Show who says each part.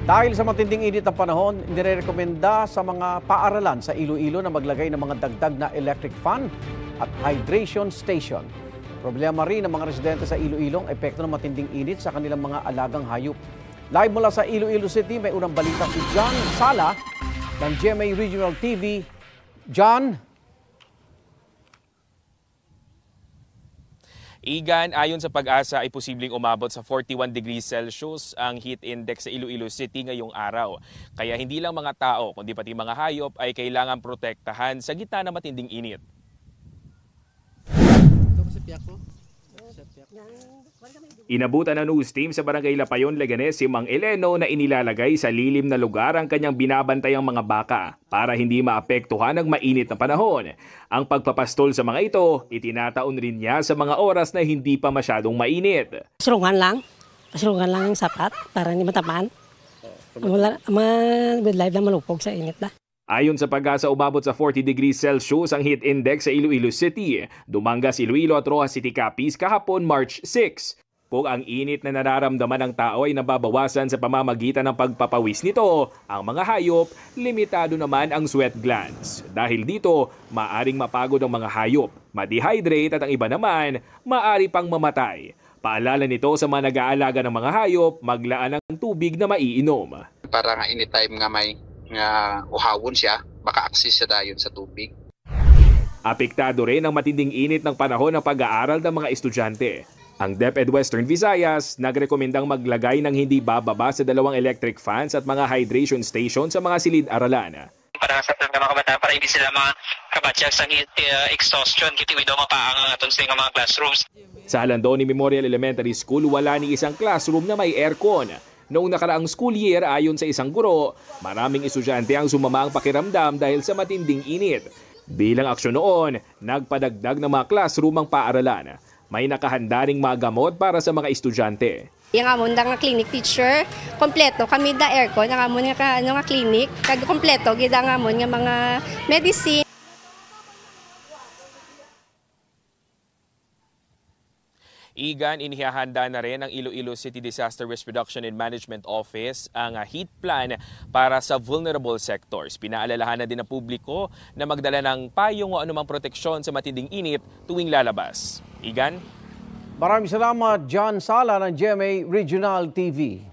Speaker 1: Dahil sa matinding init ng panahon, inirekomenda sa mga paaralan sa Iloilo na maglagay ng mga dagdag na electric fan at hydration station. Problema rin ng mga residente sa Iloilo ang epekto ng matinding init sa kanilang mga alagang hayop. Live mula sa Iloilo City, may unang balita si John Sala ng GMA Regional TV. John?
Speaker 2: Igan, ayon sa Pag-asa ay posibleng umabot sa 41 degrees Celsius ang heat index sa Iloilo City ngayong araw. Kaya hindi lang mga tao, kundi pati mga hayop ay kailangan protektahan sa gitna ng matinding init.
Speaker 3: Inabutan ng news team sa Barangay Lapayon, Leganés si Mang Eleno na inilalagay sa lilim na lugar ang kanyang binabantayang mga baka para hindi maapektuhan ng mainit na panahon. Ang pagpapastol sa mga ito, itinataon rin niya sa mga oras na hindi pa masyadong mainit.
Speaker 4: Pasulungan lang yung sapat para hindi matamaan. Good life lang malupog sa init na.
Speaker 3: Ayon sa Pag-asa, umabot sa 40 degrees Celsius ang heat index sa Iloilo City, Dumangas, Iloilo at Rojas City, Capiz kahapon March 6. Kung ang init na nararamdaman ng tao ay nababawasan sa pamamagitan ng pagpapawis nito, ang mga hayop, limitado naman ang sweat glands. Dahil dito, maaring mapagod ang mga hayop, ma-dehydrate at ang iba naman, maari pang mamatay. Paalala nito sa mga nag-aalaga ng mga hayop, maglaan ng tubig na maiinom.
Speaker 5: Para nga anytime nga may uhawon siya, maka-access siya dayon sa tubig.
Speaker 3: Apektado rin ang matinding init ng panahon ng pag-aaral ng mga estudyante. Ang DepEd Western Visayas nagrekomendang maglagay ng hindi bababa sa 2 electric fans at mga hydration station sa mga silid-aralan.
Speaker 6: Para sa mga kabataan, para hindi sila mga kabatsyag sa exhaustion, kiti wido mapaang atong sa mga classrooms.
Speaker 3: Sa Halandoni Memorial Elementary School, wala ni isang classroom na may aircon. Noong nakaraang school year, ayon sa isang guro, maraming estudyante ang sumama ang pakiramdam dahil sa matinding init. Bilang aksyon noon, nagpadagdag ng mga classroom ang paaralan. May nakahanda ring mga gamot para sa mga estudyante.
Speaker 7: Yung amon nga clinic teacher, kompleto kami da aircon, ang amon nga clinic, kag kompleto gid ang amon nga mga medicine.
Speaker 2: Igan, inihahanda na rin ng Iloilo City Disaster Risk Reduction and Management Office ang heat plan para sa vulnerable sectors. Pinaalalahanan din ng publiko na magdala ng payong o anumang proteksyon sa matinding init tuwing lalabas. Igan?
Speaker 1: Maraming salamat, John Sala ng GMA Regional TV.